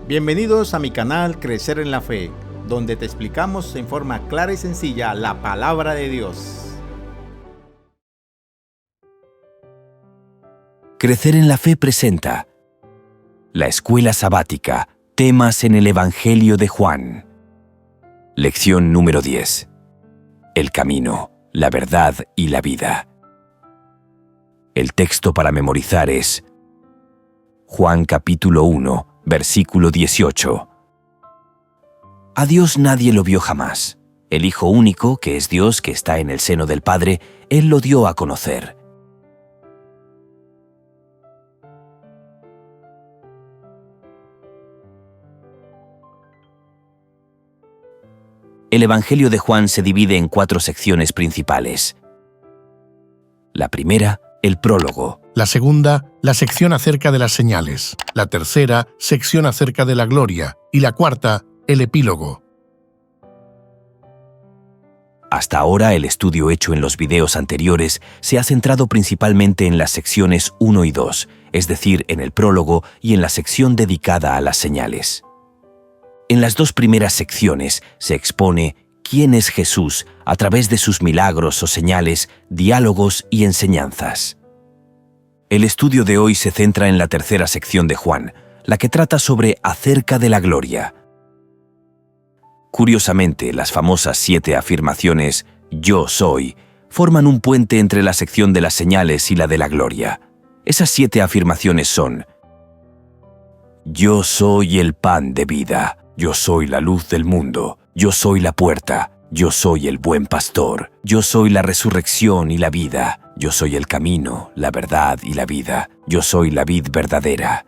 Bienvenidos a mi canal Crecer en la Fe, donde te explicamos en forma clara y sencilla la palabra de Dios. Crecer en la Fe presenta la Escuela Sabática, temas en el Evangelio de Juan. Lección número 10. El camino, la verdad y la vida. El texto para memorizar es Juan capítulo 1, versículo 18. A Dios nadie lo vio jamás. El Hijo único, que es Dios, que está en el seno del Padre, Él lo dio a conocer. El Evangelio de Juan se divide en 4 secciones principales. La primera, el prólogo. La segunda, la sección acerca de las señales. La tercera, sección acerca de la gloria. Y la cuarta, el epílogo. Hasta ahora, el estudio hecho en los videos anteriores se ha centrado principalmente en las secciones 1 y 2, es decir, en el prólogo y en la sección dedicada a las señales. En las 2 primeras secciones se expone quién es Jesús a través de sus milagros o señales, diálogos y enseñanzas. El estudio de hoy se centra en la tercera sección de Juan, la que trata sobre acerca de la gloria. Curiosamente, las famosas 7 afirmaciones «Yo soy» forman un puente entre la sección de las señales y la de la gloria. Esas 7 afirmaciones son: «Yo soy el pan de vida, yo soy la luz del mundo, yo soy la puerta, yo soy el buen pastor, yo soy la resurrección y la vida, yo soy el camino, la verdad y la vida, yo soy la vid verdadera».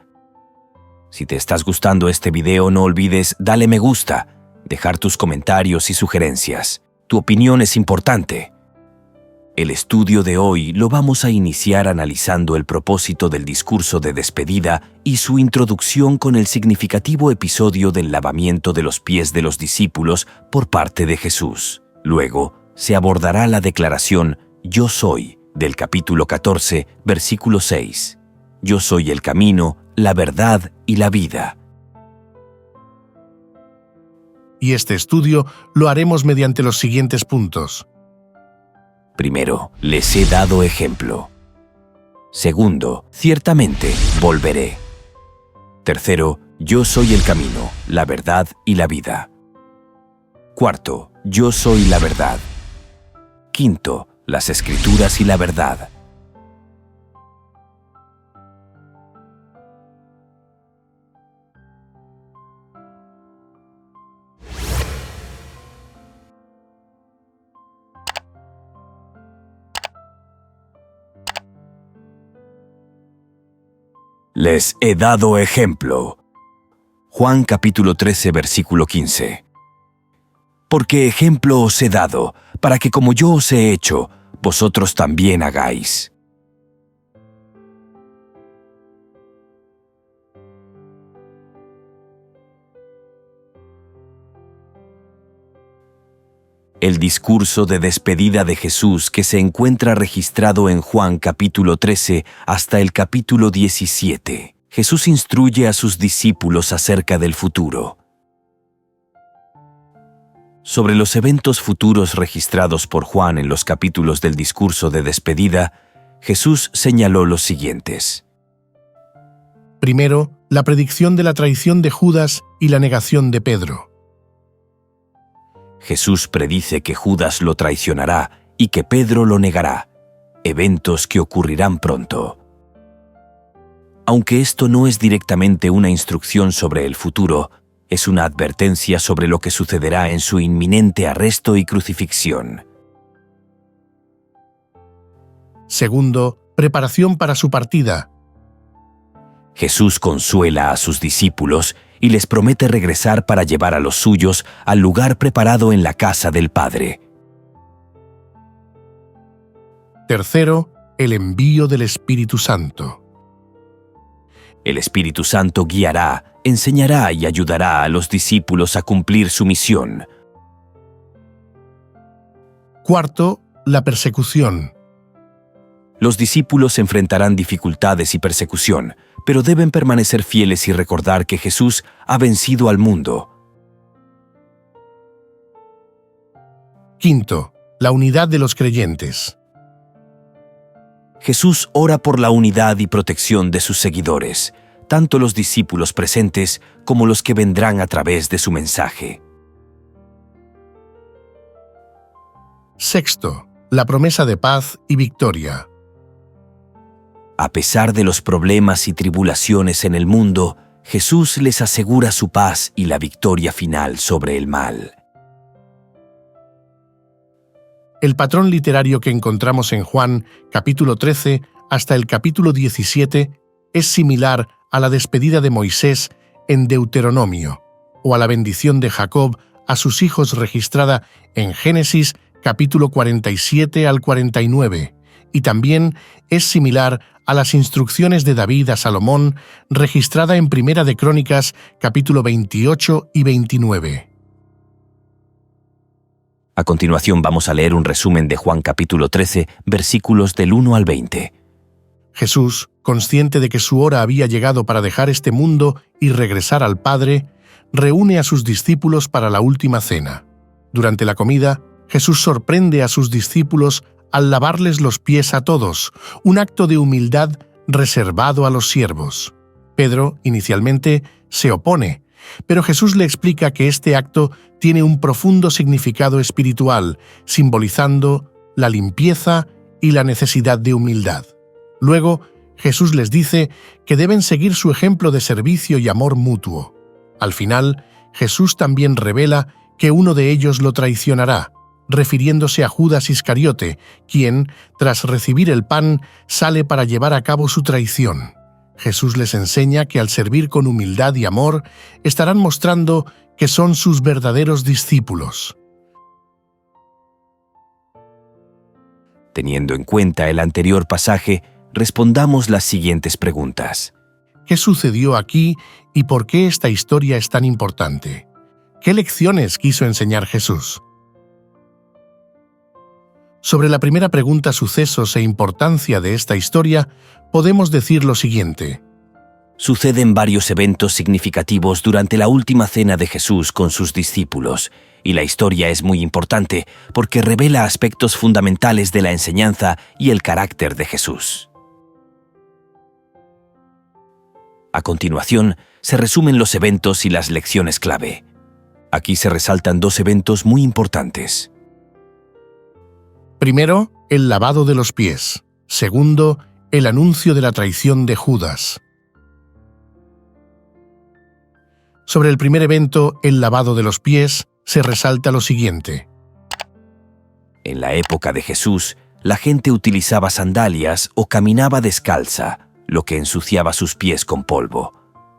Si te estás gustando este video, no olvides darle me gusta, dejar tus comentarios y sugerencias. Tu opinión es importante. El estudio de hoy lo vamos a iniciar analizando el propósito del discurso de despedida y su introducción con el significativo episodio del lavamiento de los pies de los discípulos por parte de Jesús. Luego, se abordará la declaración «Yo soy» del capítulo 14, versículo 6. Yo soy el camino, la verdad y la vida. Y este estudio lo haremos mediante los siguientes puntos. Primero, les he dado ejemplo. Segundo, ciertamente volveré. Tercero, yo soy el camino, la verdad y la vida. Cuarto, yo soy la verdad. Quinto, las Escrituras y la verdad. Les he dado ejemplo. Juan capítulo 13, versículo 15. Porque ejemplo os he dado, para que como yo os he hecho, vosotros también hagáis. El discurso de despedida de Jesús, que se encuentra registrado en Juan capítulo 13 hasta el capítulo 17. Jesús instruye a sus discípulos acerca del futuro. Sobre los eventos futuros registrados por Juan en los capítulos del discurso de despedida, Jesús señaló los siguientes. Primero, la predicción de la traición de Judas y la negación de Pedro. Jesús predice que Judas lo traicionará y que Pedro lo negará, eventos que ocurrirán pronto. Aunque esto no es directamente una instrucción sobre el futuro, es una advertencia sobre lo que sucederá en su inminente arresto y crucifixión. Segundo, preparación para su partida. Jesús consuela a sus discípulos y les promete regresar para llevar a los suyos al lugar preparado en la casa del Padre. Tercero, el envío del Espíritu Santo. El Espíritu Santo guiará, enseñará y ayudará a los discípulos a cumplir su misión. Cuarto, la persecución. Los discípulos enfrentarán dificultades y persecución, pero deben permanecer fieles y recordar que Jesús ha vencido al mundo. Quinto, la unidad de los creyentes. Jesús ora por la unidad y protección de sus seguidores, tanto los discípulos presentes como los que vendrán a través de su mensaje. Sexto, la promesa de paz y victoria. A pesar de los problemas y tribulaciones en el mundo, Jesús les asegura su paz y la victoria final sobre el mal. El patrón literario que encontramos en Juan, capítulo 13, hasta el capítulo 17, es similar a la despedida de Moisés en Deuteronomio, o a la bendición de Jacob a sus hijos registrada en Génesis, capítulo 47 al 49, y también es similar a las instrucciones de David a Salomón, registrada en Primera de Crónicas, capítulo 28 y 29. A continuación vamos a leer un resumen de Juan capítulo 13, versículos del 1 al 20. Jesús, consciente de que su hora había llegado para dejar este mundo y regresar al Padre, reúne a sus discípulos para la última cena. Durante la comida, Jesús sorprende a sus discípulos al lavarles los pies a todos, un acto de humildad reservado a los siervos. Pedro, inicialmente, se opone, pero Jesús le explica que este acto tiene un profundo significado espiritual, simbolizando la limpieza y la necesidad de humildad. Luego, Jesús les dice que deben seguir su ejemplo de servicio y amor mutuo. Al final, Jesús también revela que uno de ellos lo traicionará, refiriéndose a Judas Iscariote, quien, tras recibir el pan, sale para llevar a cabo su traición. Jesús les enseña que al servir con humildad y amor, estarán mostrando que son sus verdaderos discípulos. Teniendo en cuenta el anterior pasaje, respondamos las siguientes preguntas. ¿Qué sucedió aquí y por qué esta historia es tan importante? ¿Qué lecciones quiso enseñar Jesús? Sobre la primera pregunta, sucesos e importancia de esta historia, podemos decir lo siguiente. Suceden varios eventos significativos durante la última cena de Jesús con sus discípulos, y la historia es muy importante porque revela aspectos fundamentales de la enseñanza y el carácter de Jesús. A continuación, se resumen los eventos y las lecciones clave. Aquí se resaltan dos eventos muy importantes. Primero, el lavado de los pies. Segundo, el anuncio de la traición de Judas. Sobre el primer evento, el lavado de los pies, se resalta lo siguiente. En la época de Jesús, la gente utilizaba sandalias o caminaba descalza, lo que ensuciaba sus pies con polvo.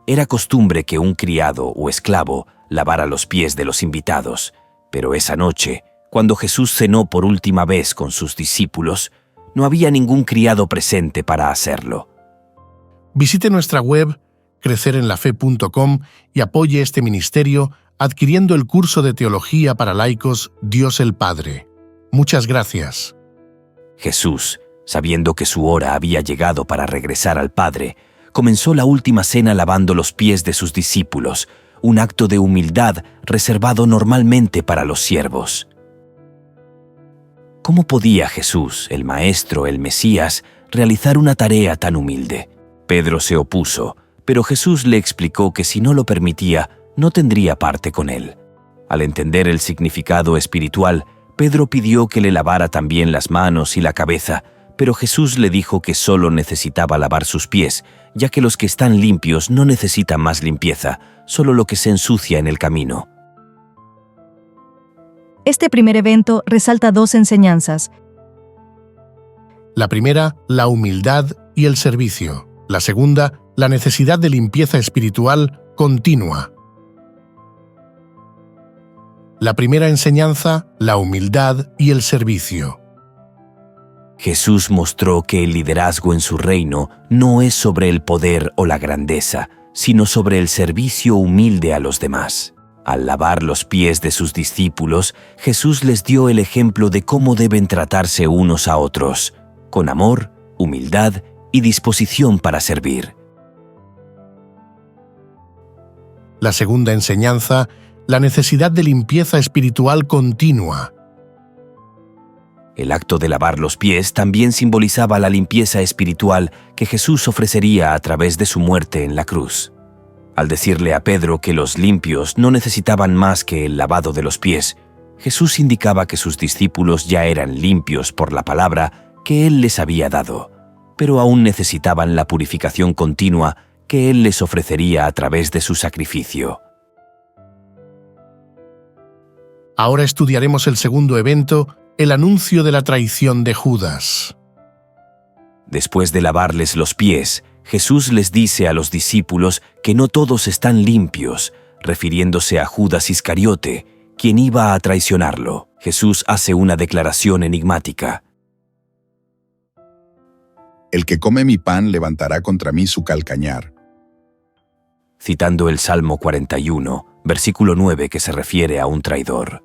Era costumbre que un criado o esclavo lavara los pies de los invitados, pero esa noche, cuando Jesús cenó por última vez con sus discípulos, no había ningún criado presente para hacerlo. Visite nuestra web crecerenlafe.com y apoye este ministerio adquiriendo el curso de Teología para Laicos Dios el Padre. Muchas gracias. Jesús, sabiendo que su hora había llegado para regresar al Padre, comenzó la última cena lavando los pies de sus discípulos, un acto de humildad reservado normalmente para los siervos. ¿Cómo podía Jesús, el Maestro, el Mesías, realizar una tarea tan humilde? Pedro se opuso, pero Jesús le explicó que si no lo permitía, no tendría parte con él. Al entender el significado espiritual, Pedro pidió que le lavara también las manos y la cabeza, pero Jesús le dijo que solo necesitaba lavar sus pies, ya que los que están limpios no necesitan más limpieza, solo lo que se ensucia en el camino. Este primer evento resalta dos enseñanzas. La primera, la humildad y el servicio. La segunda, la necesidad de limpieza espiritual continua. La primera enseñanza, la humildad y el servicio. Jesús mostró que el liderazgo en su reino no es sobre el poder o la grandeza, sino sobre el servicio humilde a los demás. Al lavar los pies de sus discípulos, Jesús les dio el ejemplo de cómo deben tratarse unos a otros, con amor, humildad y disposición para servir. La segunda enseñanza, la necesidad de limpieza espiritual continua. El acto de lavar los pies también simbolizaba la limpieza espiritual que Jesús ofrecería a través de su muerte en la cruz. Al decirle a Pedro que los limpios no necesitaban más que el lavado de los pies, Jesús indicaba que sus discípulos ya eran limpios por la palabra que Él les había dado, pero aún necesitaban la purificación continua que Él les ofrecería a través de su sacrificio. Ahora estudiaremos el segundo evento, el anuncio de la traición de Judas. Después de lavarles los pies, Jesús les dice a los discípulos que no todos están limpios, refiriéndose a Judas Iscariote, quien iba a traicionarlo. Jesús hace una declaración enigmática. El que come mi pan levantará contra mí su calcañar. Citando el Salmo 41, versículo 9, que se refiere a un traidor.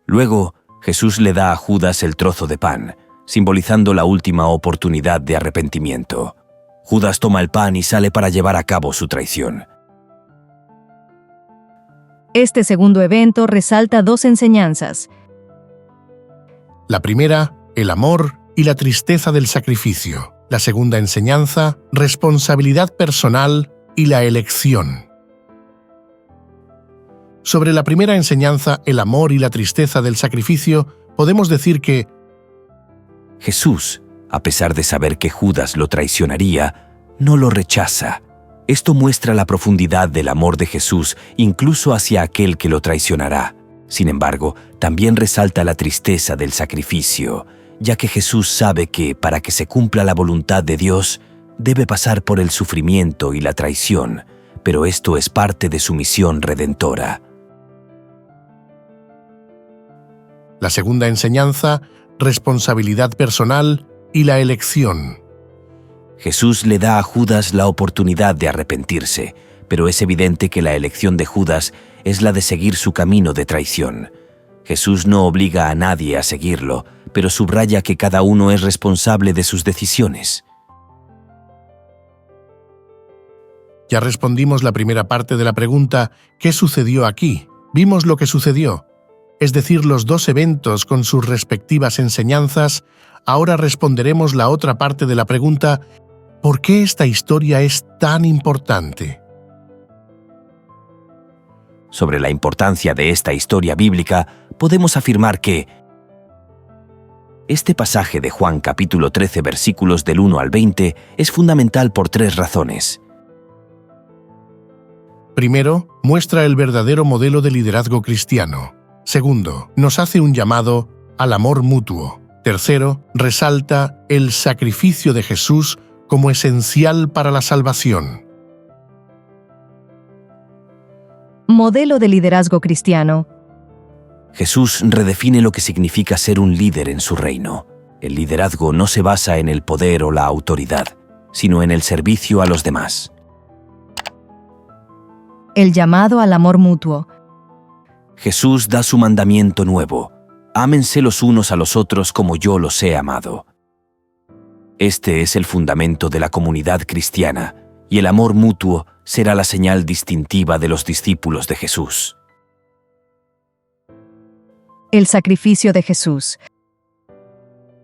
Luego, Jesús le da a Judas el trozo de pan, simbolizando la última oportunidad de arrepentimiento. Judas toma el pan y sale para llevar a cabo su traición. Este segundo evento resalta dos enseñanzas. La primera, el amor y la tristeza del sacrificio. La segunda enseñanza, responsabilidad personal y la elección. Sobre la primera enseñanza, el amor y la tristeza del sacrificio, podemos decir que Jesús, a pesar de saber que Judas lo traicionaría, no lo rechaza. Esto muestra la profundidad del amor de Jesús incluso hacia aquel que lo traicionará. Sin embargo, también resalta la tristeza del sacrificio, ya que Jesús sabe que, para que se cumpla la voluntad de Dios, debe pasar por el sufrimiento y la traición, pero esto es parte de su misión redentora. la segunda enseñanza, responsabilidad personal y la elección. Jesús le da a Judas la oportunidad de arrepentirse, pero es evidente que la elección de Judas es la de seguir su camino de traición. Jesús no obliga a nadie a seguirlo, pero subraya que cada uno es responsable de sus decisiones. Ya respondimos la primera parte de la pregunta, ¿qué sucedió aquí? Vimos lo que sucedió, es decir, los dos eventos con sus respectivas enseñanzas. Ahora responderemos la otra parte de la pregunta, ¿por qué esta historia es tan importante? Sobre la importancia de esta historia bíblica, podemos afirmar que este pasaje de Juan capítulo 13 versículos del 1 al 20 es fundamental por tres razones. Primero, muestra el verdadero modelo de liderazgo cristiano. Segundo, nos hace un llamado al amor mutuo. Tercero, resalta el sacrificio de Jesús como esencial para la salvación. Modelo de liderazgo cristiano. Jesús redefine lo que significa ser un líder en su reino. El liderazgo no se basa en el poder o la autoridad, sino en el servicio a los demás. El llamado al amor mutuo. Jesús da su mandamiento nuevo: ámense los unos a los otros como yo los he amado. Este es el fundamento de la comunidad cristiana, y el amor mutuo será la señal distintiva de los discípulos de Jesús. El sacrificio de Jesús.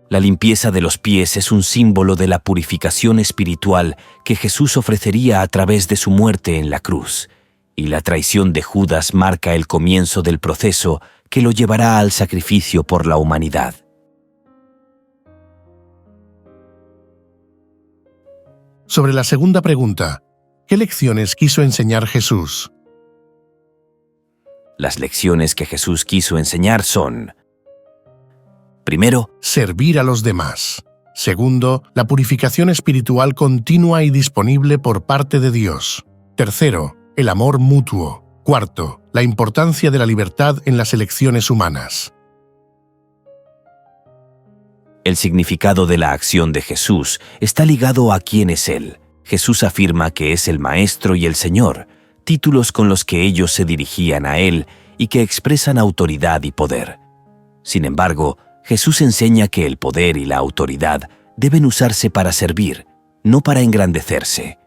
La limpieza de los pies es un símbolo de la purificación espiritual que Jesús ofrecería a través de su muerte en la cruz, y la traición de Judas marca el comienzo del proceso que lo llevará al sacrificio por la humanidad. Sobre la segunda pregunta, ¿qué lecciones quiso enseñar Jesús? Las lecciones que Jesús quiso enseñar son: primero, Servir a los demás. Segundo, la purificación espiritual continua y disponible por parte de Dios. Tercero, el amor mutuo. Cuarto, la importancia de la libertad en las elecciones humanas. el significado de la acción de Jesús está ligado a quién es Él. Jesús afirma que es el Maestro y el Señor, títulos con los que ellos se dirigían a Él y que expresan autoridad y poder. Sin embargo, Jesús enseña que el poder y la autoridad deben usarse para servir, no para engrandecerse.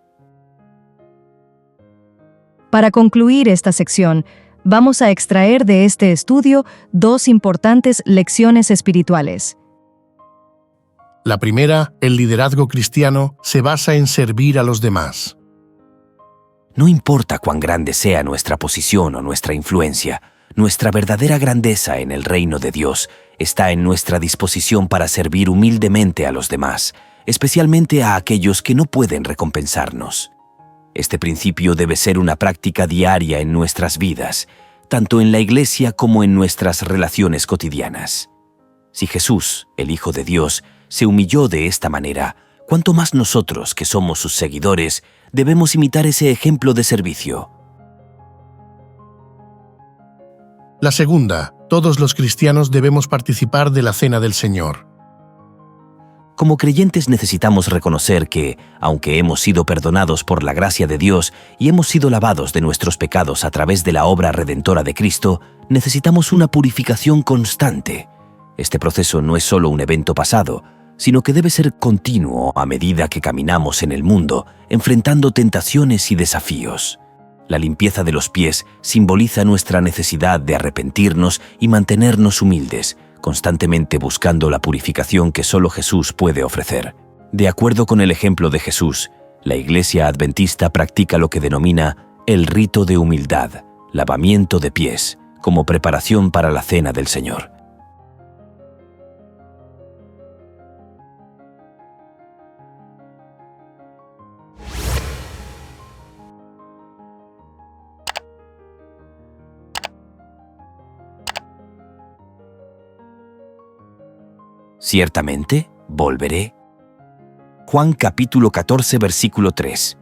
Para concluir esta sección, vamos a extraer de este estudio 2 importantes lecciones espirituales. La primera, el liderazgo cristiano, se basa en servir a los demás. No importa cuán grande sea nuestra posición o nuestra influencia, nuestra verdadera grandeza en el reino de Dios está en nuestra disposición para servir humildemente a los demás, especialmente a aquellos que no pueden recompensarnos. Este principio debe ser una práctica diaria en nuestras vidas, tanto en la iglesia como en nuestras relaciones cotidianas. Si Jesús, el Hijo de Dios, se humilló de esta manera, ¿cuánto más nosotros, que somos sus seguidores, debemos imitar ese ejemplo de servicio? La segunda, todos los cristianos debemos participar de la Cena del Señor. Como creyentes necesitamos reconocer que, aunque hemos sido perdonados por la gracia de Dios y hemos sido lavados de nuestros pecados a través de la obra redentora de Cristo, necesitamos una purificación constante. Este proceso no es solo un evento pasado, sino que debe ser continuo a medida que caminamos en el mundo, enfrentando tentaciones y desafíos. La limpieza de los pies simboliza nuestra necesidad de arrepentirnos y mantenernos humildes, constantemente buscando la purificación que solo Jesús puede ofrecer. De acuerdo con el ejemplo de Jesús, la Iglesia Adventista practica lo que denomina el rito de humildad, lavamiento de pies, como preparación para la Cena del Señor. Ciertamente, volveré. Juan capítulo 14, versículo 3.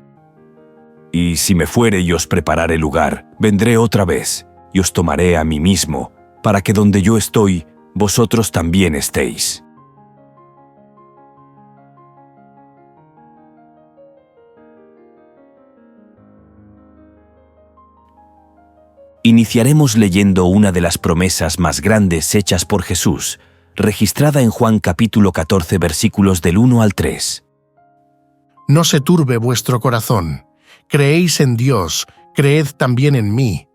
Y si me fuere y os preparare lugar, vendré otra vez, y os tomaré a mí mismo, para que donde yo estoy, vosotros también estéis. Iniciaremos leyendo una de las promesas más grandes hechas por Jesús, registrada en Juan capítulo 14, versículos del 1 al 3. No se turbe vuestro corazón. Creéis en Dios, creed también en mí.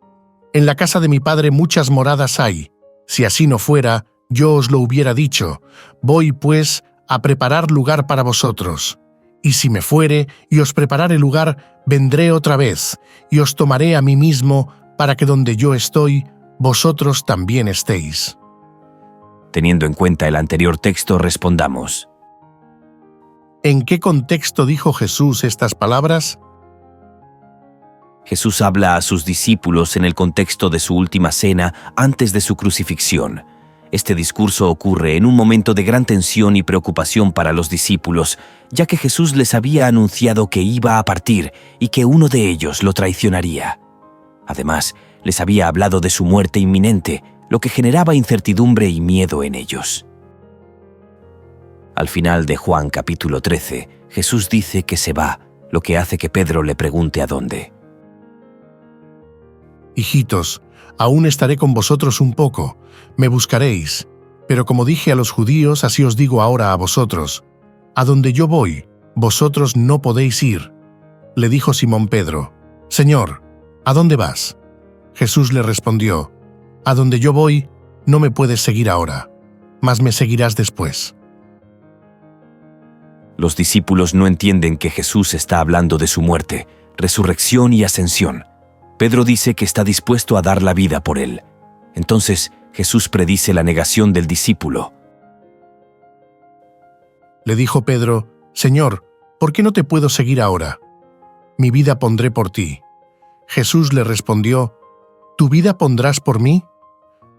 En la casa de mi Padre muchas moradas hay. Si así no fuera, yo os lo hubiera dicho. Voy, pues, a preparar lugar para vosotros. Y si me fuere y os preparare lugar, vendré otra vez, y os tomaré a mí mismo, para que donde yo estoy, vosotros también estéis. Teniendo en cuenta el anterior texto, respondamos: ¿En qué contexto dijo Jesús estas palabras? Jesús habla a sus discípulos en el contexto de su última cena antes de su crucifixión. Este discurso ocurre en un momento de gran tensión y preocupación para los discípulos, ya que Jesús les había anunciado que iba a partir y que uno de ellos lo traicionaría. Además, les había hablado de su muerte inminente, lo que generaba incertidumbre y miedo en ellos. Al final de Juan capítulo 13, Jesús dice que se va, lo que hace que Pedro le pregunte a dónde. Hijitos, aún estaré con vosotros un poco, me buscaréis, pero como dije a los judíos, así os digo ahora a vosotros, a donde yo voy, vosotros no podéis ir. Le dijo Simón Pedro: Señor, ¿a dónde vas? Jesús le respondió: A donde yo voy, no me puedes seguir ahora, mas me seguirás después. Los discípulos no entienden que Jesús está hablando de su muerte, resurrección y ascensión. Pedro dice que está dispuesto a dar la vida por él. Entonces, Jesús predice la negación del discípulo. Le dijo Pedro: Señor, ¿por qué no te puedo seguir ahora? Mi vida pondré por ti. Jesús le respondió: ¿Tu vida pondrás por mí?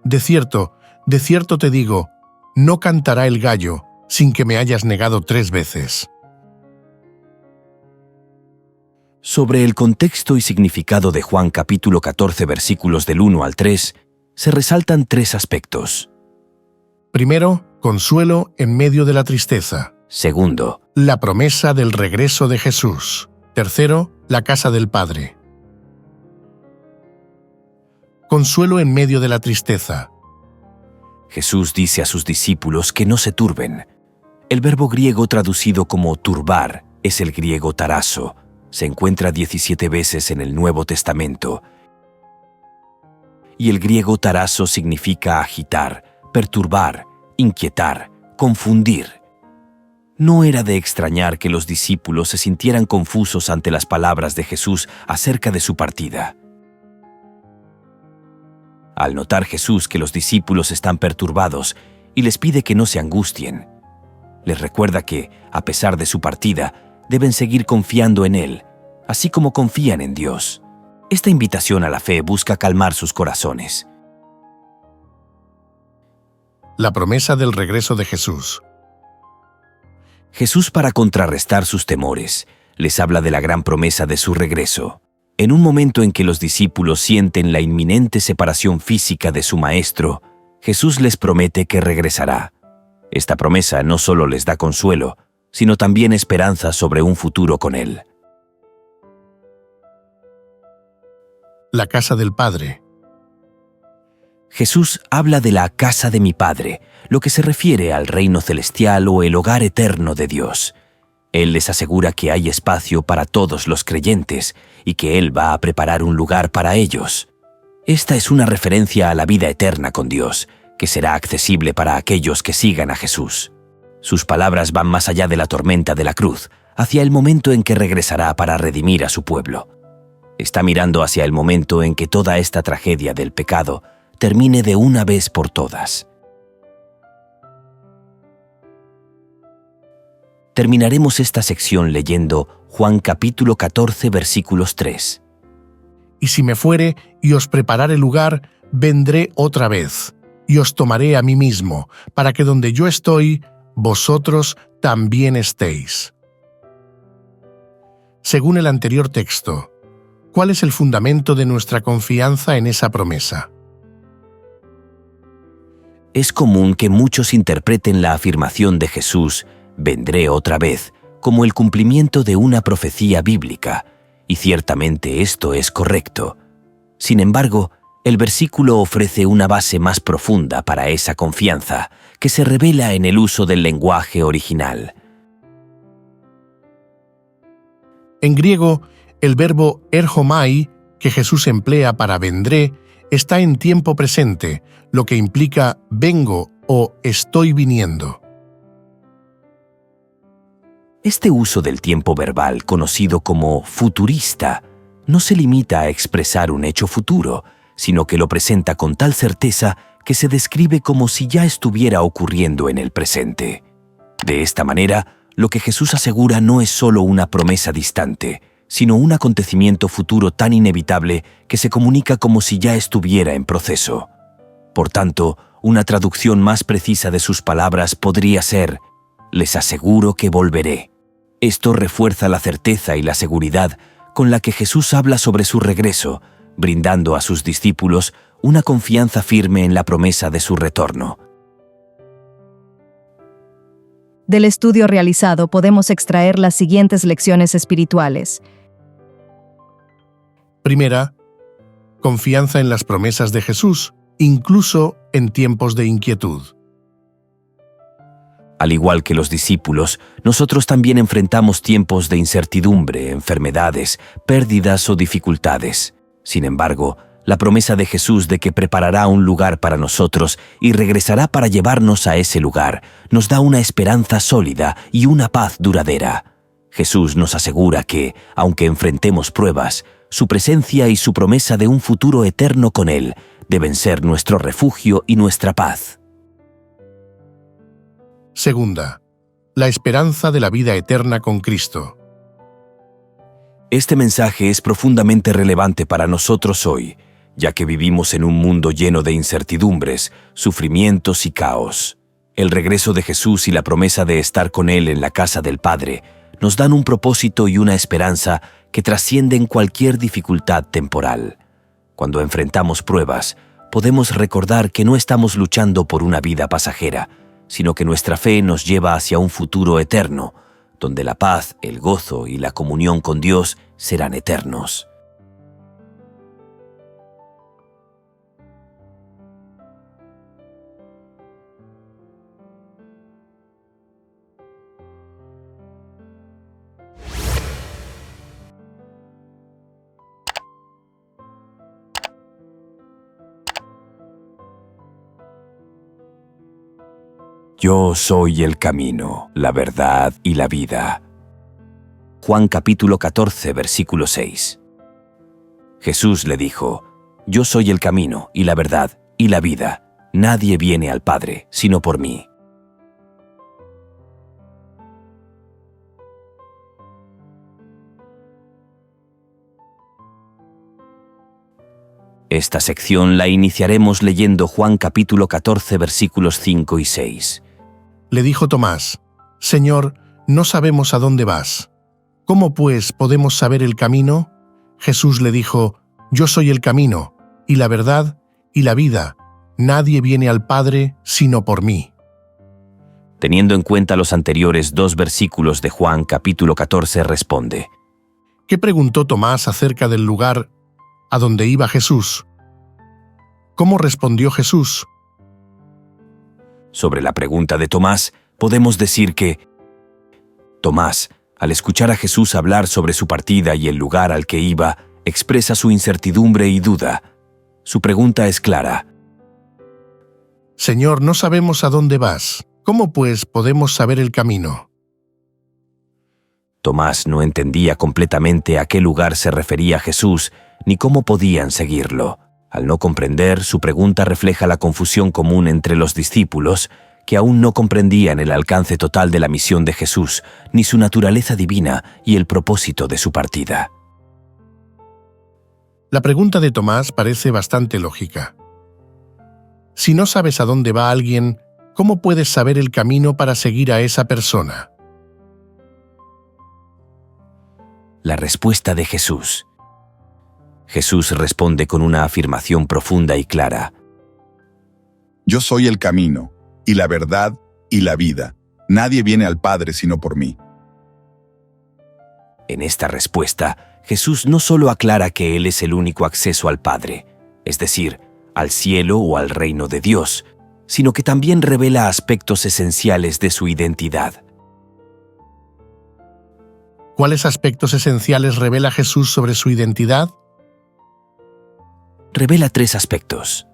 De cierto te digo, no cantará el gallo sin que me hayas negado 3 veces. Sobre el contexto y significado de Juan capítulo 14, versículos del 1 al 3, se resaltan 3 aspectos. Primero, consuelo en medio de la tristeza. Segundo, La promesa del regreso de Jesús. Tercero, la casa del Padre. Consuelo en medio de la tristeza. Jesús dice a sus discípulos que no se turben. El verbo griego traducido como turbar es el griego tarasso. Se encuentra 17 veces en el Nuevo Testamento. Y el griego tarasso significa agitar, perturbar, inquietar, confundir. No era de extrañar que los discípulos se sintieran confusos ante las palabras de Jesús acerca de su partida. Al notar Jesús que los discípulos están perturbados y les pide que no se angustien, les recuerda que, a pesar de su partida, deben seguir confiando en Él, así como confían en Dios. Esta invitación a la fe busca calmar sus corazones. La promesa del regreso de Jesús. Jesús, para contrarrestar sus temores, les habla de la gran promesa de su regreso. En un momento en que los discípulos sienten la inminente separación física de su Maestro, Jesús les promete que regresará. Esta promesa no solo les da consuelo, sino también esperanza sobre un futuro con Él. La casa del Padre. Jesús habla de la casa de mi Padre, lo que se refiere al reino celestial o el hogar eterno de Dios. Él les asegura que hay espacio para todos los creyentes y que Él va a preparar un lugar para ellos. Esta es una referencia a la vida eterna con Dios, que será accesible para aquellos que sigan a Jesús. Sus palabras van más allá de la tormenta de la cruz, hacia el momento en que regresará para redimir a su pueblo. Está mirando hacia el momento en que toda esta tragedia del pecado termine de una vez por todas. Terminaremos esta sección leyendo Juan capítulo 14, versículos 3. Y si me fuere y os preparare lugar, vendré otra vez, y os tomaré a mí mismo, para que donde yo estoy, vosotros también estéis. Según el anterior texto, ¿cuál es el fundamento de nuestra confianza en esa promesa? Es común que muchos interpreten la afirmación de Jesús, vendré otra vez, como el cumplimiento de una profecía bíblica, y ciertamente esto es correcto. Sin embargo, el versículo ofrece una base más profunda para esa confianza, que se revela en el uso del lenguaje original. En griego, el verbo erhomai, que Jesús emplea para vendré, está en tiempo presente, lo que implica vengo o estoy viniendo. Este uso del tiempo verbal, conocido como futurista, no se limita a expresar un hecho futuro, sino que lo presenta con tal certeza que se describe como si ya estuviera ocurriendo en el presente. De esta manera, lo que Jesús asegura no es solo una promesa distante, sino un acontecimiento futuro tan inevitable que se comunica como si ya estuviera en proceso. Por tanto, una traducción más precisa de sus palabras podría ser: les aseguro que volveré. Esto refuerza la certeza y la seguridad con la que Jesús habla sobre su regreso, brindando a sus discípulos una confianza firme en la promesa de su retorno. Del estudio realizado podemos extraer las siguientes lecciones espirituales. Primera, confianza en las promesas de Jesús, incluso en tiempos de inquietud. Al igual que los discípulos, nosotros también enfrentamos tiempos de incertidumbre, enfermedades, pérdidas o dificultades. Sin embargo, la promesa de Jesús de que preparará un lugar para nosotros y regresará para llevarnos a ese lugar nos da una esperanza sólida y una paz duradera. Jesús nos asegura que, aunque enfrentemos pruebas, su presencia y su promesa de un futuro eterno con Él deben ser nuestro refugio y nuestra paz. Segunda, la esperanza de la vida eterna con Cristo. Este mensaje es profundamente relevante para nosotros hoy, ya que vivimos en un mundo lleno de incertidumbres, sufrimientos y caos. El regreso de Jesús y la promesa de estar con Él en la casa del Padre nos dan un propósito y una esperanza que trascienden cualquier dificultad temporal. Cuando enfrentamos pruebas, podemos recordar que no estamos luchando por una vida pasajera, sino que nuestra fe nos lleva hacia un futuro eterno, donde la paz, el gozo y la comunión con Dios serán eternos. Yo soy el camino, la verdad y la vida. Juan capítulo 14, versículo 6. Jesús le dijo, Yo soy el camino y la verdad y la vida. Nadie viene al Padre sino por mí. Esta sección la iniciaremos leyendo Juan capítulo 14, versículos 5 y 6. Le dijo Tomás, Señor, no sabemos a dónde vas. ¿Cómo pues podemos saber el camino? Jesús le dijo, Yo soy el camino, y la verdad, y la vida. Nadie viene al Padre sino por mí. Teniendo en cuenta los anteriores 2 versículos de Juan capítulo 14, responde, ¿Qué preguntó Tomás acerca del lugar a donde iba Jesús? ¿Cómo respondió Jesús? Sobre la pregunta de Tomás, podemos decir que Tomás, al escuchar a Jesús hablar sobre su partida y el lugar al que iba, expresa su incertidumbre y duda. Su pregunta es clara. Señor, no sabemos a dónde vas. ¿Cómo pues podemos saber el camino? Tomás no entendía completamente a qué lugar se refería Jesús, ni cómo podían seguirlo. Al no comprender, su pregunta refleja la confusión común entre los discípulos, que aún no comprendían el alcance total de la misión de Jesús, ni su naturaleza divina y el propósito de su partida. La pregunta de Tomás parece bastante lógica. Si no sabes a dónde va alguien, ¿cómo puedes saber el camino para seguir a esa persona? La respuesta de Jesús. Jesús responde con una afirmación profunda y clara. Yo soy el camino, y la verdad, y la vida. Nadie viene al Padre sino por mí. En esta respuesta, Jesús no solo aclara que Él es el único acceso al Padre, es decir, al cielo o al reino de Dios, sino que también revela aspectos esenciales de su identidad. ¿Cuáles aspectos esenciales revela Jesús sobre su identidad? Revela 3 aspectos.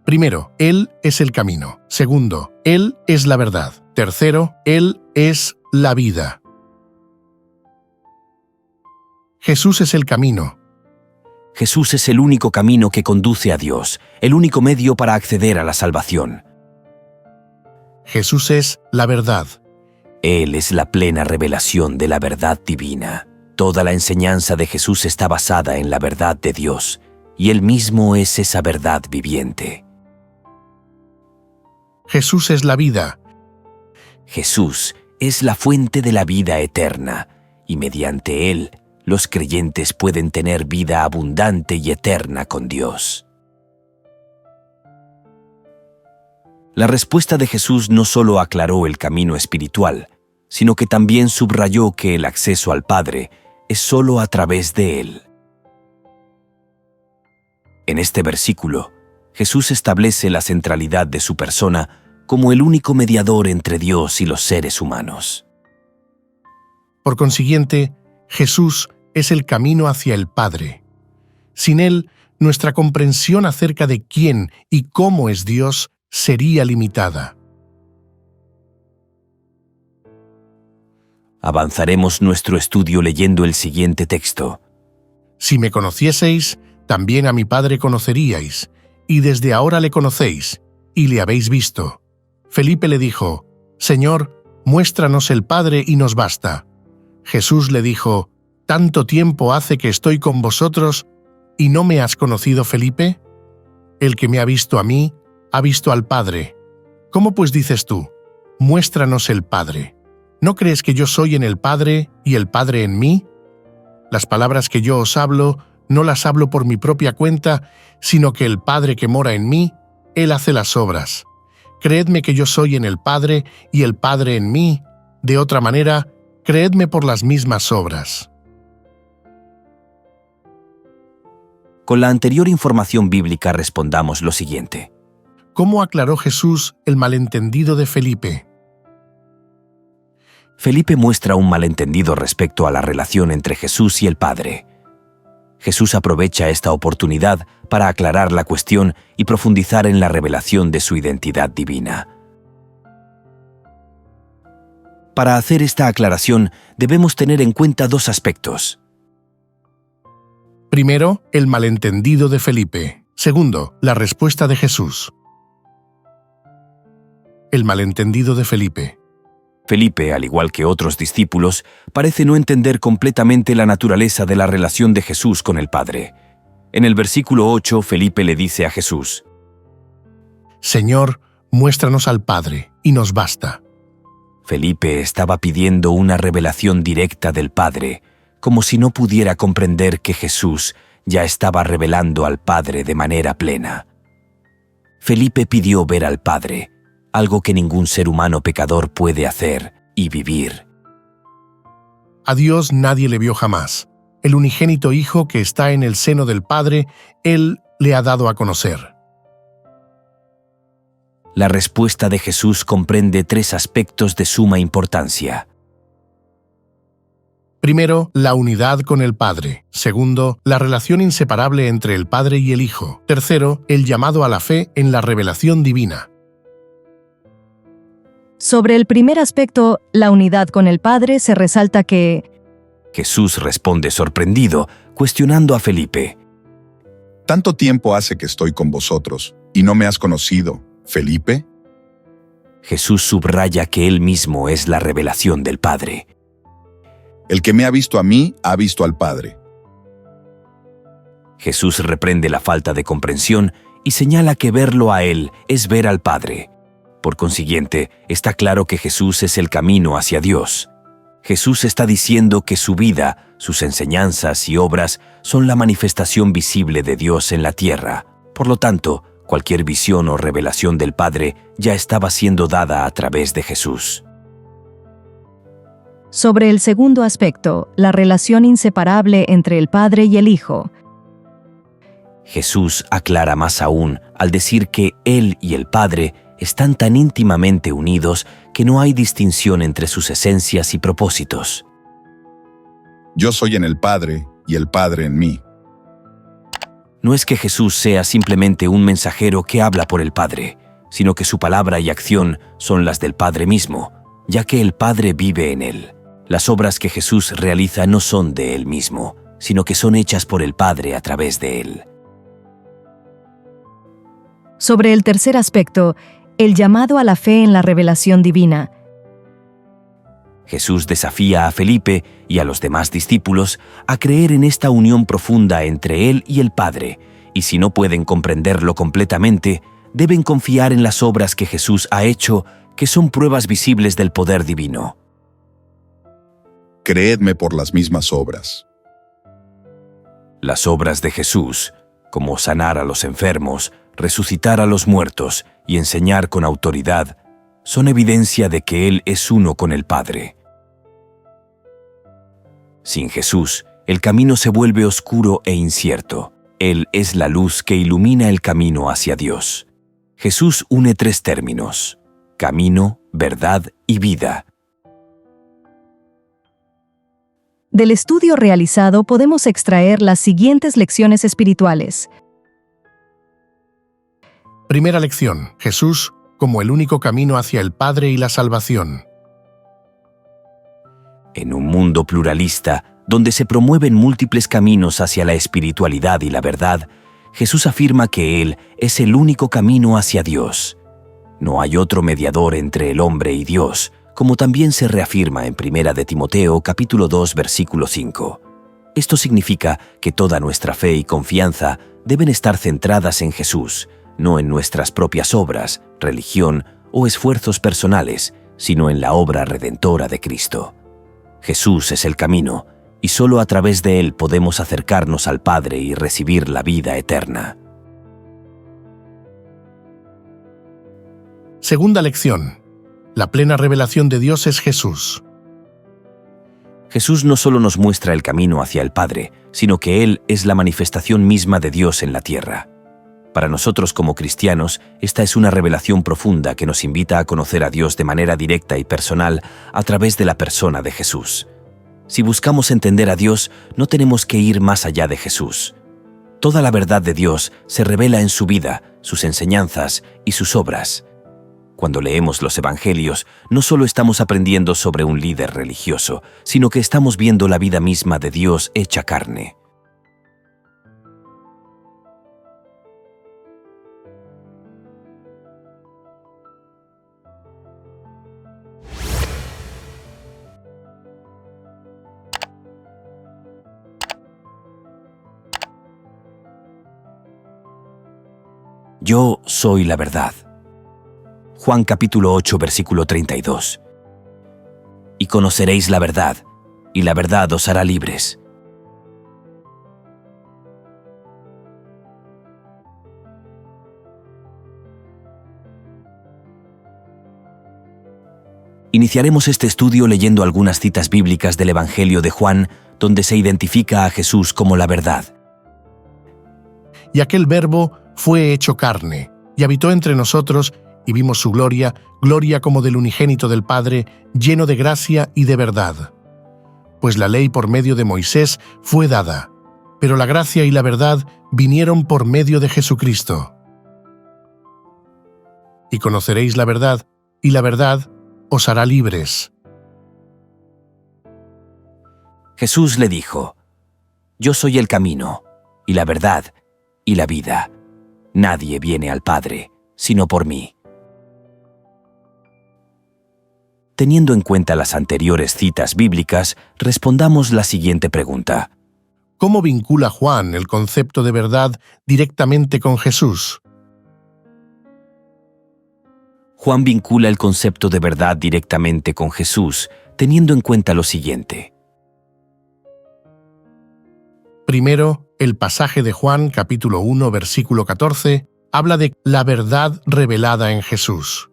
Primero, Él es el camino. Segundo, Él es la verdad. Tercero, Él es la vida. Jesús es el camino. Jesús es el único camino que conduce a Dios, el único medio para acceder a la salvación. Jesús es la verdad. Él es la plena revelación de la verdad divina. Toda la enseñanza de Jesús está basada en la verdad de Dios, y Él mismo es esa verdad viviente. Jesús es la vida. Jesús es la fuente de la vida eterna, y mediante Él, los creyentes pueden tener vida abundante y eterna con Dios. La respuesta de Jesús no solo aclaró el camino espiritual, sino que también subrayó que el acceso al Padre es solo a través de Él. En este versículo, Jesús establece la centralidad de su persona como el único mediador entre Dios y los seres humanos. Por consiguiente, Jesús es el camino hacia el Padre. Sin Él, nuestra comprensión acerca de quién y cómo es Dios sería limitada. Avanzaremos nuestro estudio leyendo el siguiente texto. Si me conocieseis, también a mi Padre conoceríais, y desde ahora le conocéis, y le habéis visto. Felipe le dijo, Señor, muéstranos el Padre y nos basta. Jesús le dijo, ¿tanto tiempo hace que estoy con vosotros y no me has conocido, Felipe? El que me ha visto a mí, ha visto al Padre. ¿Cómo pues dices tú, muéstranos el Padre? ¿No crees que yo soy en el Padre y el Padre en mí? Las palabras que yo os hablo, no las hablo por mi propia cuenta, sino que el Padre que mora en mí, Él hace las obras. Creedme que yo soy en el Padre y el Padre en mí. De otra manera, creedme por las mismas obras. Con la anterior información bíblica respondamos lo siguiente. ¿Cómo aclaró Jesús el malentendido de Felipe? Felipe muestra un malentendido respecto a la relación entre Jesús y el Padre. Jesús aprovecha esta oportunidad para aclarar la cuestión y profundizar en la revelación de su identidad divina. Para hacer esta aclaración, debemos tener en cuenta dos aspectos. Primero, el malentendido de Felipe. Segundo, la respuesta de Jesús. El malentendido de Felipe. Felipe, al igual que otros discípulos, parece no entender completamente la naturaleza de la relación de Jesús con el Padre. En el versículo 8, Felipe le dice a Jesús: Señor, muéstranos al Padre, y nos basta. Felipe estaba pidiendo una revelación directa del Padre, como si no pudiera comprender que Jesús ya estaba revelando al Padre de manera plena. Felipe pidió ver al Padre, algo que ningún ser humano pecador puede hacer y vivir. A Dios nadie le vio jamás. El unigénito Hijo que está en el seno del Padre, Él le ha dado a conocer. La respuesta de Jesús comprende tres aspectos de suma importancia. Primero, la unidad con el Padre. Segundo, la relación inseparable entre el Padre y el Hijo. Tercero, el llamado a la fe en la revelación divina. Sobre el primer aspecto, la unidad con el Padre, se resalta que Jesús responde sorprendido, cuestionando a Felipe. Tanto tiempo hace que estoy con vosotros, y no me has conocido, Felipe. Jesús subraya que Él mismo es la revelación del Padre. El que me ha visto a mí, ha visto al Padre. Jesús reprende la falta de comprensión y señala que verlo a Él es ver al Padre. Por consiguiente, está claro que Jesús es el camino hacia Dios. Jesús está diciendo que su vida, sus enseñanzas y obras son la manifestación visible de Dios en la tierra. Por lo tanto, cualquier visión o revelación del Padre ya estaba siendo dada a través de Jesús. sobre el segundo aspecto, la relación inseparable entre el Padre y el Hijo. Jesús aclara más aún al decir que Él y el Padre están tan íntimamente unidos que no hay distinción entre sus esencias y propósitos. Yo soy en el Padre y el Padre en mí. No es que Jesús sea simplemente un mensajero que habla por el Padre, sino que su palabra y acción son las del Padre mismo, ya que el Padre vive en Él. Las obras que Jesús realiza no son de Él mismo, sino que son hechas por el Padre a través de Él. Sobre el tercer aspecto, el llamado a la fe en la revelación divina. Jesús desafía a Felipe y a los demás discípulos a creer en esta unión profunda entre Él y el Padre, y si no pueden comprenderlo completamente, deben confiar en las obras que Jesús ha hecho, que son pruebas visibles del poder divino. Creedme por las mismas obras. Las obras de Jesús, como sanar a los enfermos, resucitar a los muertos y enseñar con autoridad, son evidencia de que Él es uno con el Padre. Sin Jesús, el camino se vuelve oscuro e incierto. Él es la luz que ilumina el camino hacia Dios. Jesús une tres términos: camino, verdad y vida. Del estudio realizado podemos extraer las siguientes lecciones espirituales. Primera lección: Jesús como el único camino hacia el Padre y la salvación. En un mundo pluralista, donde se promueven múltiples caminos hacia la espiritualidad y la verdad, Jesús afirma que Él es el único camino hacia Dios. No hay otro mediador entre el hombre y Dios, como también se reafirma en 1 de Timoteo capítulo 2 versículo 5. Esto significa que toda nuestra fe y confianza deben estar centradas en Jesús, no en nuestras propias obras, religión o esfuerzos personales, sino en la obra redentora de Cristo. Jesús es el camino, y solo a través de Él podemos acercarnos al Padre y recibir la vida eterna. Segunda lección: la plena revelación de Dios es Jesús. Jesús no solo nos muestra el camino hacia el Padre, sino que Él es la manifestación misma de Dios en la tierra. Para nosotros como cristianos, esta es una revelación profunda que nos invita a conocer a Dios de manera directa y personal a través de la persona de Jesús. Si buscamos entender a Dios, no tenemos que ir más allá de Jesús. Toda la verdad de Dios se revela en su vida, sus enseñanzas y sus obras. Cuando leemos los Evangelios, no solo estamos aprendiendo sobre un líder religioso, sino que estamos viendo la vida misma de Dios hecha carne. Yo soy la verdad. Juan capítulo 8, versículo 32. Y conoceréis la verdad, y la verdad os hará libres. Iniciaremos este estudio leyendo algunas citas bíblicas del Evangelio de Juan, donde se identifica a Jesús como la verdad. Y aquel Verbo fue hecho carne, y habitó entre nosotros, y vimos su gloria, gloria como del unigénito del Padre, lleno de gracia y de verdad. Pues la ley por medio de Moisés fue dada, pero la gracia y la verdad vinieron por medio de Jesucristo. Y conoceréis la verdad, y la verdad os hará libres. Jesús le dijo: Yo soy el camino, y la verdad, y la vida. Nadie viene al Padre, sino por mí. Teniendo en cuenta las anteriores citas bíblicas, respondamos la siguiente pregunta. ¿Cómo vincula Juan el concepto de verdad directamente con Jesús? Juan vincula el concepto de verdad directamente con Jesús, teniendo en cuenta lo siguiente. Primero, el pasaje de Juan capítulo 1, versículo 14, habla de la verdad revelada en Jesús.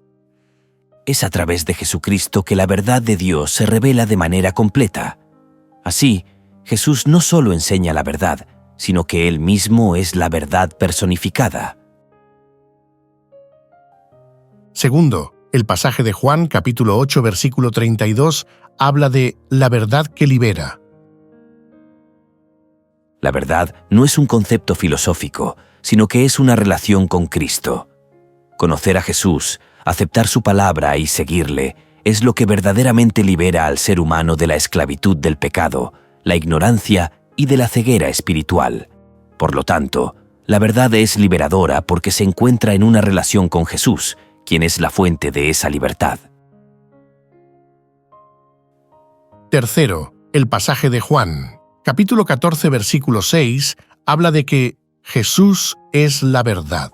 Es a través de Jesucristo que la verdad de Dios se revela de manera completa. Así, Jesús no solo enseña la verdad, sino que Él mismo es la verdad personificada. Segundo, el pasaje de Juan capítulo 8, versículo 32, habla de la verdad que libera. La verdad no es un concepto filosófico, sino que es una relación con Cristo. Conocer a Jesús, aceptar su palabra y seguirle es lo que verdaderamente libera al ser humano de la esclavitud del pecado, la ignorancia y de la ceguera espiritual. Por lo tanto, la verdad es liberadora porque se encuentra en una relación con Jesús, quien es la fuente de esa libertad. Tercero, el pasaje de Juan capítulo 14, versículo 6, habla de que Jesús es la verdad.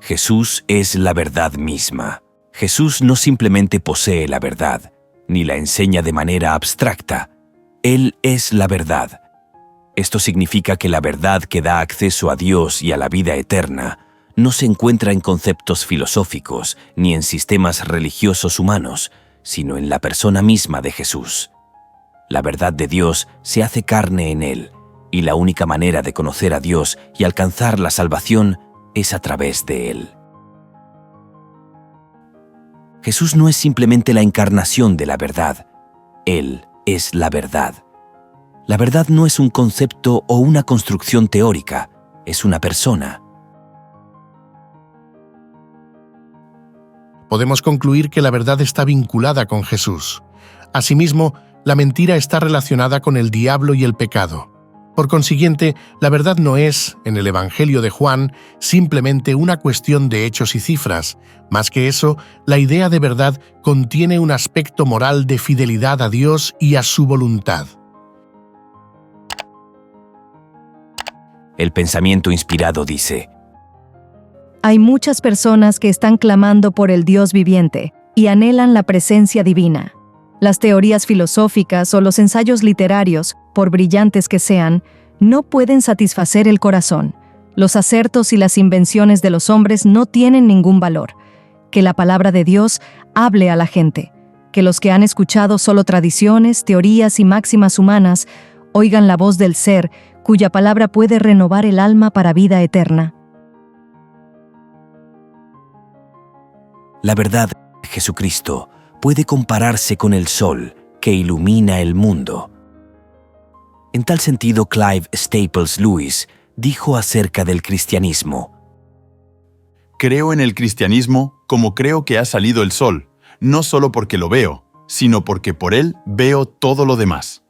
Jesús es la verdad misma. Jesús no simplemente posee la verdad, ni la enseña de manera abstracta. Él es la verdad. Esto significa que la verdad que da acceso a Dios y a la vida eterna no se encuentra en conceptos filosóficos ni en sistemas religiosos humanos, sino en la persona misma de Jesús. La verdad de Dios se hace carne en Él, y la única manera de conocer a Dios y alcanzar la salvación es a través de Él. Jesús no es simplemente la encarnación de la verdad. Él es la verdad. La verdad no es un concepto o una construcción teórica, es una persona. Podemos concluir que la verdad está vinculada con Jesús. Asimismo, la mentira está relacionada con el diablo y el pecado. Por consiguiente, la verdad no es, en el Evangelio de Juan, simplemente una cuestión de hechos y cifras. Más que eso, la idea de verdad contiene un aspecto moral de fidelidad a Dios y a su voluntad. El pensamiento inspirado dice: Hay muchas personas que están clamando por el Dios viviente y anhelan la presencia divina. Las teorías filosóficas o los ensayos literarios, por brillantes que sean, no pueden satisfacer el corazón. Los acertos y las invenciones de los hombres no tienen ningún valor. Que la palabra de Dios hable a la gente. Que los que han escuchado solo tradiciones, teorías y máximas humanas oigan la voz del ser, cuya palabra puede renovar el alma para vida eterna. La verdad de Jesucristo puede compararse con el sol que ilumina el mundo. En tal sentido, Clive Staples Lewis dijo acerca del cristianismo: Creo en el cristianismo como creo que ha salido el sol, no solo porque lo veo, sino porque por él veo todo lo demás.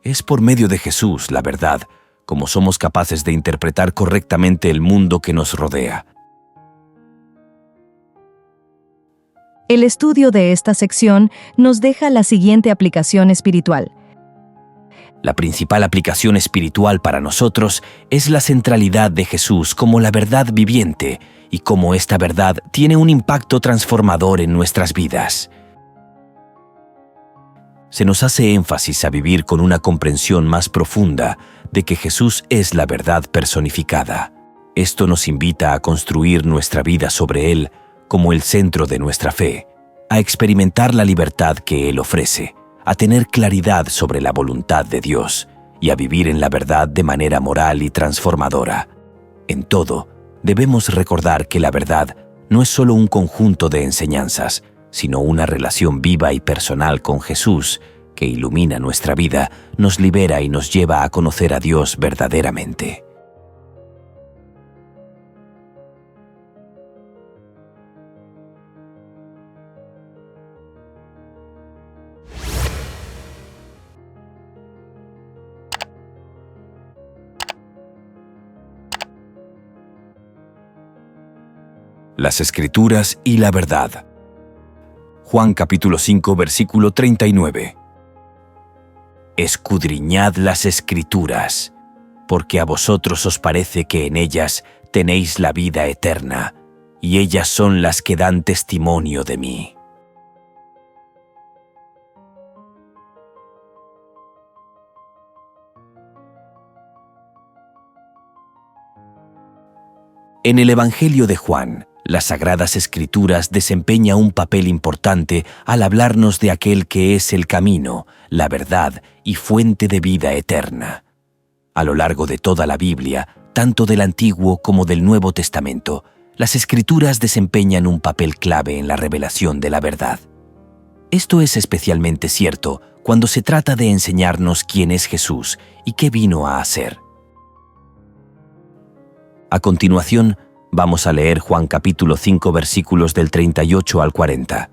Es por medio de Jesús, la verdad, como somos capaces de interpretar correctamente el mundo que nos rodea. El estudio de esta sección nos deja la siguiente aplicación espiritual. La principal aplicación espiritual para nosotros es la centralidad de Jesús como la verdad viviente y cómo esta verdad tiene un impacto transformador en nuestras vidas. Se nos hace énfasis a vivir con una comprensión más profunda de que Jesús es la verdad personificada. Esto nos invita a construir nuestra vida sobre Él como el centro de nuestra fe, a experimentar la libertad que Él ofrece, a tener claridad sobre la voluntad de Dios y a vivir en la verdad de manera moral y transformadora. En todo, debemos recordar que la verdad no es solo un conjunto de enseñanzas, sino una relación viva y personal con Jesús que ilumina nuestra vida, nos libera y nos lleva a conocer a Dios verdaderamente. Las Escrituras y la verdad. Juan capítulo 5, versículo 39. Escudriñad las Escrituras, porque a vosotros os parece que en ellas tenéis la vida eterna, y ellas son las que dan testimonio de mí. En el Evangelio de Juan, las Sagradas Escrituras desempeñan un papel importante al hablarnos de aquel que es el camino, la verdad y fuente de vida eterna. A lo largo de toda la Biblia, tanto del Antiguo como del Nuevo Testamento, las Escrituras desempeñan un papel clave en la revelación de la verdad. Esto es especialmente cierto cuando se trata de enseñarnos quién es Jesús y qué vino a hacer. A continuación, vamos a leer Juan capítulo 5 versículos del 38 al 40.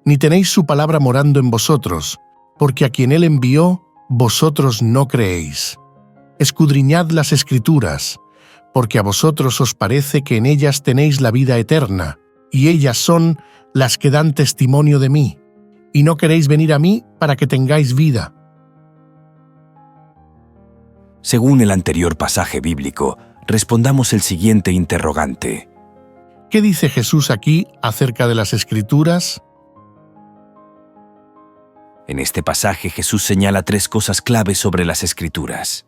Ni tenéis su palabra morando en vosotros, porque a quien él envió, vosotros no creéis. Escudriñad las Escrituras, porque a vosotros os parece que en ellas tenéis la vida eterna, y ellas son las que dan testimonio de mí, y no queréis venir a mí para que tengáis vida. Según el anterior pasaje bíblico, respondamos el siguiente interrogante. ¿Qué dice Jesús aquí acerca de las Escrituras? En este pasaje Jesús señala tres cosas claves sobre las Escrituras.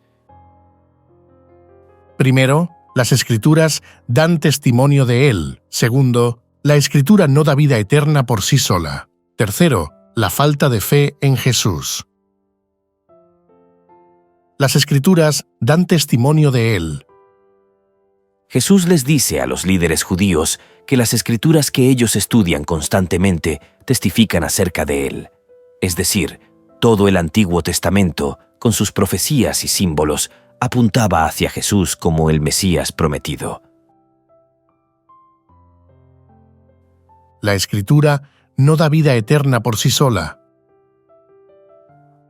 Primero, las Escrituras dan testimonio de Él. Segundo, la Escritura no da vida eterna por sí sola. Tercero, la falta de fe en Jesús. Las Escrituras dan testimonio de Él. Jesús les dice a los líderes judíos que las Escrituras que ellos estudian constantemente testifican acerca de Él. Es decir, todo el Antiguo Testamento, con sus profecías y símbolos, apuntaba hacia Jesús como el Mesías prometido. La Escritura no da vida eterna por sí sola.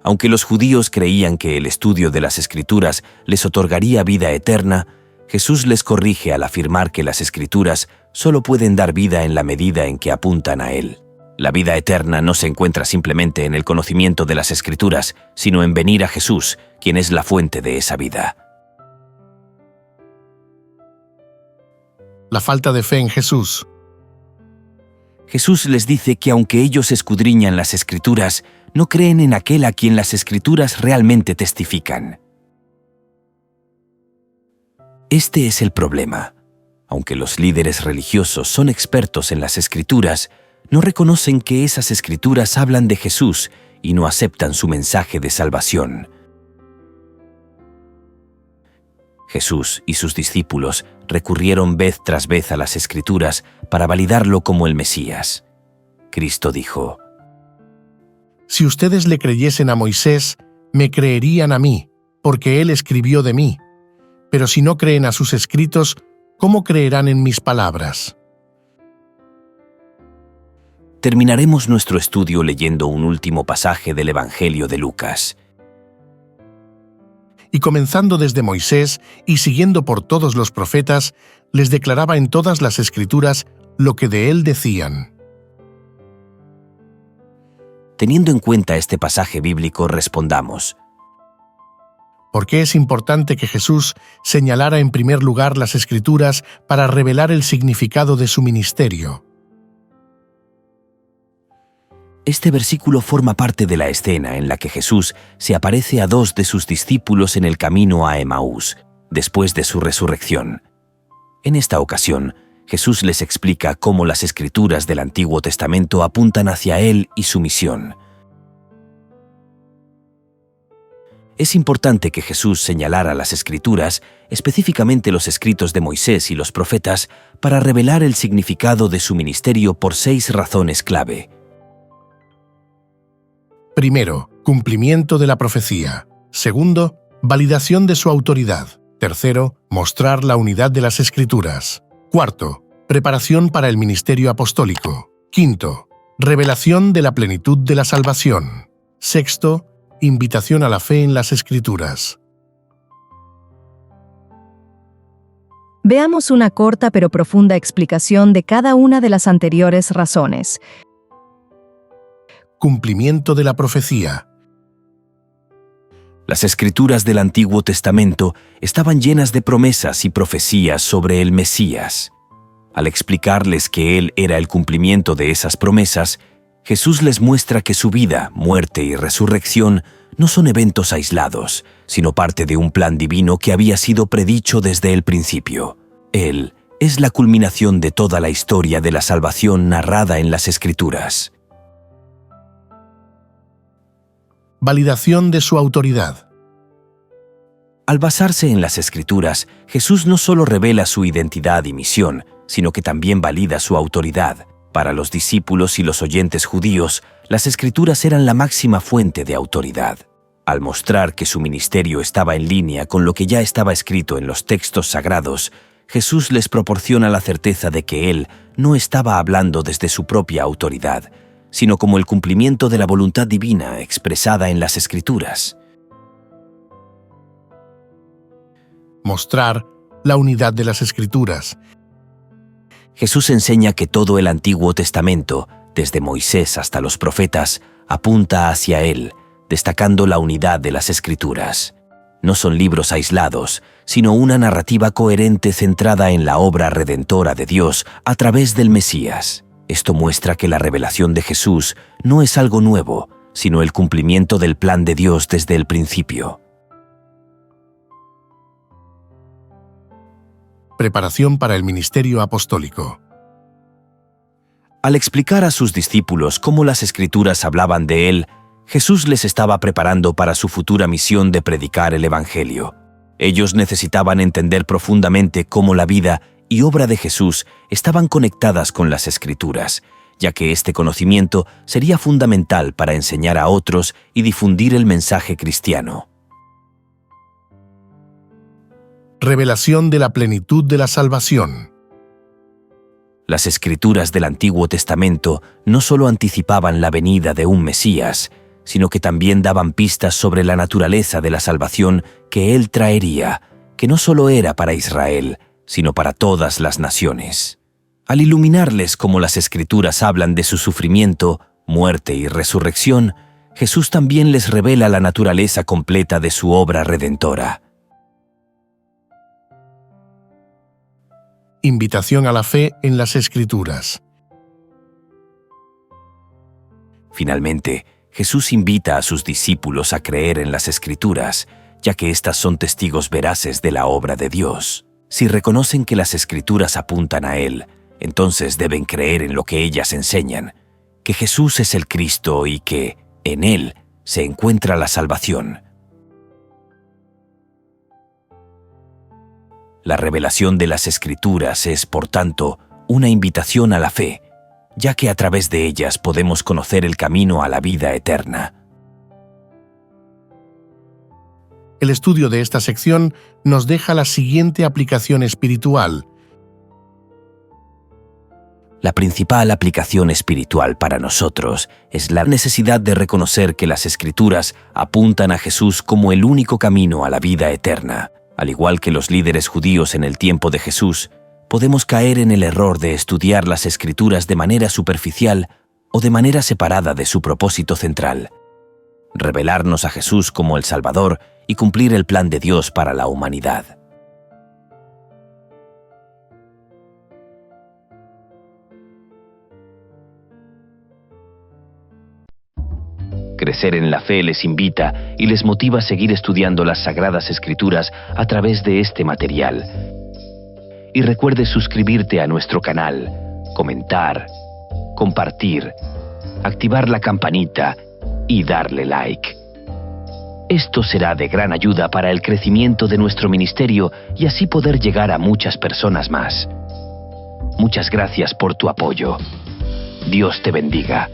Aunque los judíos creían que el estudio de las Escrituras les otorgaría vida eterna, Jesús les corrige al afirmar que las Escrituras solo pueden dar vida en la medida en que apuntan a Él. La vida eterna no se encuentra simplemente en el conocimiento de las Escrituras, sino en venir a Jesús, quien es la fuente de esa vida. La falta de fe en Jesús. Jesús les dice que aunque ellos escudriñan las Escrituras, no creen en aquel a quien las Escrituras realmente testifican. Este es el problema. Aunque los líderes religiosos son expertos en las Escrituras, no reconocen que esas Escrituras hablan de Jesús y no aceptan su mensaje de salvación. Jesús y sus discípulos recurrieron vez tras vez a las Escrituras para validarlo como el Mesías. Cristo dijo: Si ustedes le creyesen a Moisés, me creerían a mí, porque él escribió de mí. Pero si no creen a sus escritos, ¿cómo creerán en mis palabras? Terminaremos nuestro estudio leyendo un último pasaje del Evangelio de Lucas. Y comenzando desde Moisés y siguiendo por todos los profetas, les declaraba en todas las Escrituras lo que de él decían. Teniendo en cuenta este pasaje bíblico, respondamos: ¿Por qué es importante que Jesús señalara en primer lugar las Escrituras para revelar el significado de su ministerio? Este versículo forma parte de la escena en la que Jesús se aparece a 2 de sus discípulos en el camino a Emaús, después de su resurrección. En esta ocasión, Jesús les explica cómo las Escrituras del Antiguo Testamento apuntan hacia Él y su misión. Es importante que Jesús señalara las Escrituras, específicamente los escritos de Moisés y los profetas, para revelar el significado de su ministerio por 6 razones clave. Primero, cumplimiento de la profecía. Segundo, validación de su autoridad. Tercero, mostrar la unidad de las Escrituras. Cuarto, preparación para el ministerio apostólico. Quinto, revelación de la plenitud de la salvación. Sexto, invitación a la fe en las Escrituras. Veamos una corta pero profunda explicación de cada una de las anteriores razones. Cumplimiento de la profecía. Las Escrituras del Antiguo Testamento estaban llenas de promesas y profecías sobre el Mesías. Al explicarles que Él era el cumplimiento de esas promesas, Jesús les muestra que su vida, muerte y resurrección no son eventos aislados, sino parte de un plan divino que había sido predicho desde el principio. Él es la culminación de toda la historia de la salvación narrada en las Escrituras. Validación de su autoridad. Al basarse en las Escrituras, Jesús no solo revela su identidad y misión, sino que también valida su autoridad. Para los discípulos y los oyentes judíos, las Escrituras eran la máxima fuente de autoridad. Al mostrar que su ministerio estaba en línea con lo que ya estaba escrito en los textos sagrados, Jesús les proporciona la certeza de que Él no estaba hablando desde su propia autoridad, sino como el cumplimiento de la voluntad divina expresada en las Escrituras. Mostrar la unidad de las Escrituras. Jesús enseña que todo el Antiguo Testamento, desde Moisés hasta los profetas, apunta hacia Él, destacando la unidad de las Escrituras. No son libros aislados, sino una narrativa coherente centrada en la obra redentora de Dios a través del Mesías. Esto muestra que la revelación de Jesús no es algo nuevo, sino el cumplimiento del plan de Dios desde el principio. Preparación para el ministerio apostólico. Al explicar a sus discípulos cómo las Escrituras hablaban de Él, Jesús les estaba preparando para su futura misión de predicar el Evangelio. Ellos necesitaban entender profundamente cómo la vida y obra de Jesús estaban conectadas con las Escrituras, ya que este conocimiento sería fundamental para enseñar a otros y difundir el mensaje cristiano. Revelación de la plenitud de la salvación. Las Escrituras del Antiguo Testamento no solo anticipaban la venida de un Mesías, sino que también daban pistas sobre la naturaleza de la salvación que Él traería, que no solo era para Israel, sino para todas las naciones. Al iluminarles cómo las Escrituras hablan de su sufrimiento, muerte y resurrección, Jesús también les revela la naturaleza completa de su obra redentora. Invitación a la fe en las Escrituras. Finalmente, Jesús invita a sus discípulos a creer en las Escrituras, ya que éstas son testigos veraces de la obra de Dios. Si reconocen que las Escrituras apuntan a Él, entonces deben creer en lo que ellas enseñan, que Jesús es el Cristo y que, en Él, se encuentra la salvación. La revelación de las Escrituras es, por tanto, una invitación a la fe, ya que a través de ellas podemos conocer el camino a la vida eterna. El estudio de esta sección nos deja la siguiente aplicación espiritual. La principal aplicación espiritual para nosotros es la necesidad de reconocer que las Escrituras apuntan a Jesús como el único camino a la vida eterna. Al igual que los líderes judíos en el tiempo de Jesús, podemos caer en el error de estudiar las Escrituras de manera superficial o de manera separada de su propósito central: revelarnos a Jesús como el Salvador y cumplir el plan de Dios para la humanidad. Crecer en la Fe les invita y les motiva a seguir estudiando las Sagradas Escrituras a través de este material. Y recuerde suscribirte a nuestro canal, comentar, compartir, activar la campanita y darle like. Esto será de gran ayuda para el crecimiento de nuestro ministerio y así poder llegar a muchas personas más. Muchas gracias por tu apoyo. Dios te bendiga.